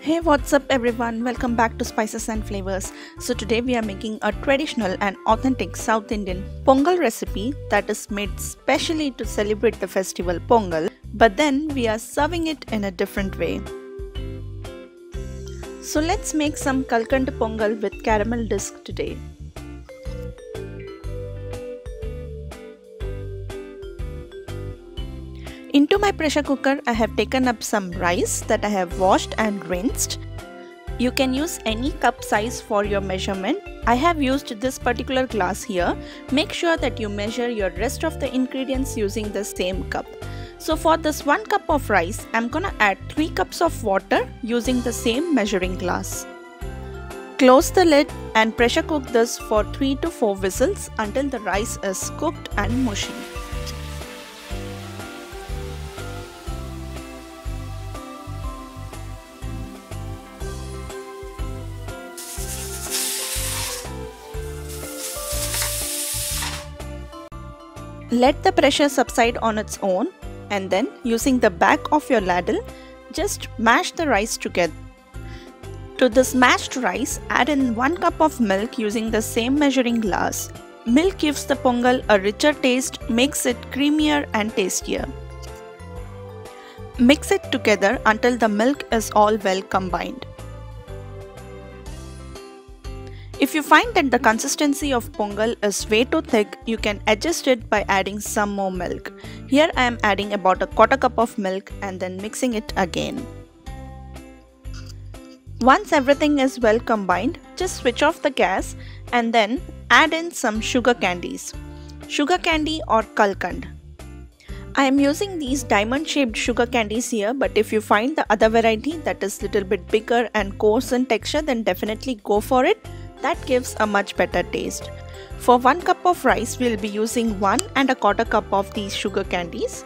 Hey, what's up everyone? Welcome back to Spices and Flavors. So today we are making a traditional and authentic South Indian Pongal recipe that is made specially to celebrate the festival Pongal, but then we are serving it in a different way. So let's make some Kalkandu Pongal with caramel disc today. Into my pressure cooker, I have taken up some rice that I have washed and rinsed. You can use any cup size for your measurement. I have used this particular glass here. Make sure that you measure your rest of the ingredients using the same cup. So for this 1 cup of rice, I'm gonna add 3 cups of water using the same measuring glass. Close the lid and pressure cook this for 3 to 4 whistles until the rice is cooked and mushy. Let the pressure subside on its own and then using the back of your ladle, just mash the rice together. To this mashed rice, add in 1 cup of milk using the same measuring glass. Milk gives the pongal a richer taste, makes it creamier and tastier. Mix it together until the milk is all well combined. If you find that the consistency of pongal is way too thick, you can adjust it by adding some more milk. Here I am adding about a quarter cup of milk and then mixing it again. Once everything is well combined, just switch off the gas and then add in some sugar candies. Sugar candy or Kalkand. I am using these diamond shaped sugar candies here, but if you find the other variety that is little bit bigger and coarse in texture, then definitely go for it. That gives a much better taste. For 1 cup of rice, we will be using 1 1/4 cup of these sugar candies.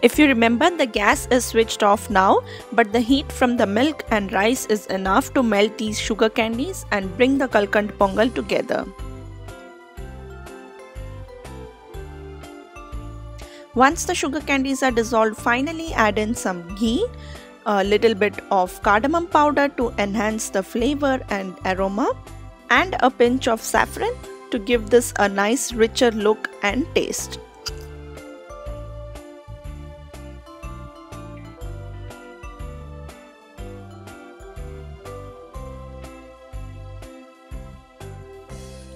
If you remember, the gas is switched off now, but the heat from the milk and rice is enough to melt these sugar candies and bring the Kalkandu Pongal together. Once the sugar candies are dissolved, finally add in some ghee, a little bit of cardamom powder to enhance the flavor and aroma, and a pinch of saffron to give this a nice richer look and taste.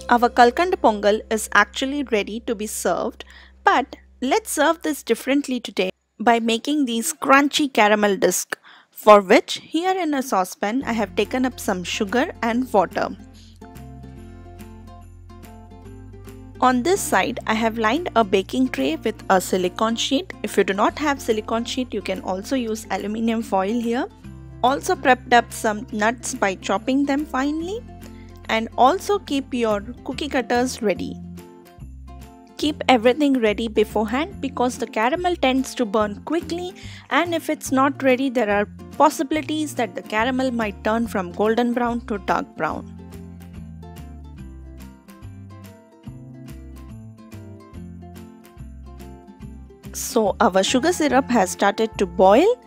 Our Kalkandu Pongal is actually ready to be served, but let's serve this differently today by making these crunchy caramel discs, for which here in a saucepan I have taken up some sugar and water. On this side I have lined a baking tray with a silicone sheet. If you do not have silicone sheet, you can also use aluminium foil here. Also prepped up some nuts by chopping them finely, and also keep your cookie cutters ready. Keep everything ready beforehand because the caramel tends to burn quickly, and if it's not ready, there are possibilities that the caramel might turn from golden brown to dark brown. So our sugar syrup has started to boil,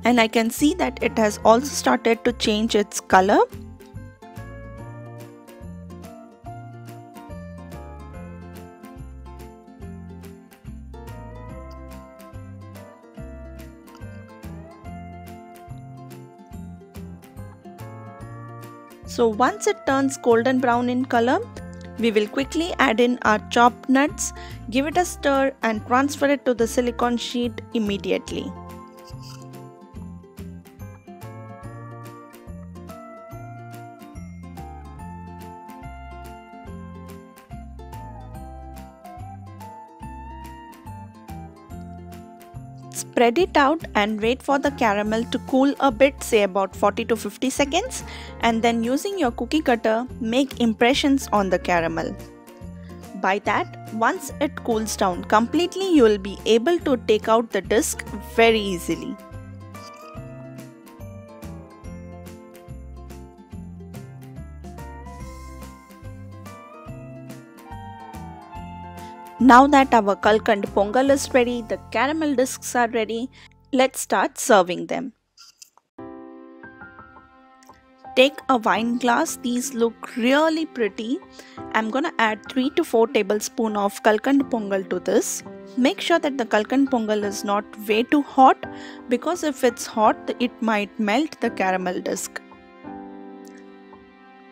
and I can see that it has also started to change its color. So once it turns golden brown in color, we will quickly add in our chopped nuts, give it a stir and transfer it to the silicone sheet immediately. Spread it out and wait for the caramel to cool a bit, say about 40 to 50 seconds, and then using your cookie cutter, make impressions on the caramel. By that, once it cools down completely, you will be able to take out the disc very easily. Now that our Kalkandu Pongal is ready, the caramel discs are ready, let's start serving them. Take a wine glass. These look really pretty. I'm gonna add 3 to 4 tablespoons of Kalkandu Pongal to this. Make sure that the Kalkandu Pongal is not way too hot, because if it's hot, it might melt the caramel disc.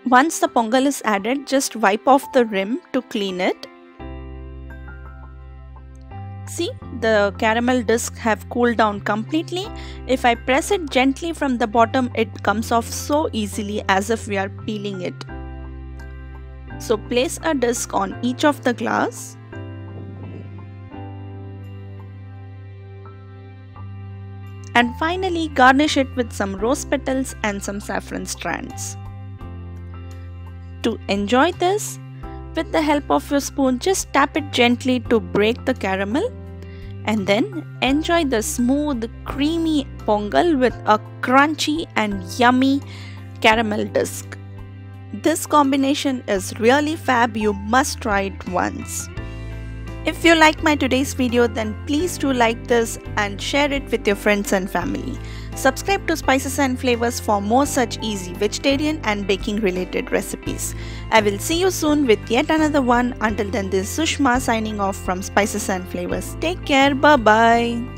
Once the Pongal is added, just wipe off the rim to clean it. See, the caramel discs have cooled down completely. If I press it gently from the bottom, it comes off so easily as if we are peeling it. So place a disc on each of the glass. And finally garnish it with some rose petals and some saffron strands. To enjoy this, with the help of your spoon, just tap it gently to break the caramel, and then enjoy the smooth, creamy pongal with a crunchy and yummy caramel disc. This combination is really fab. You must try it once. If you like my today's video, then please do like this and share it with your friends and family. Subscribe to Spices and Flavors for more such easy vegetarian and baking related recipes. I will see you soon with yet another one. Until then, this is Sushma signing off from Spices and Flavors. Take care. Bye bye.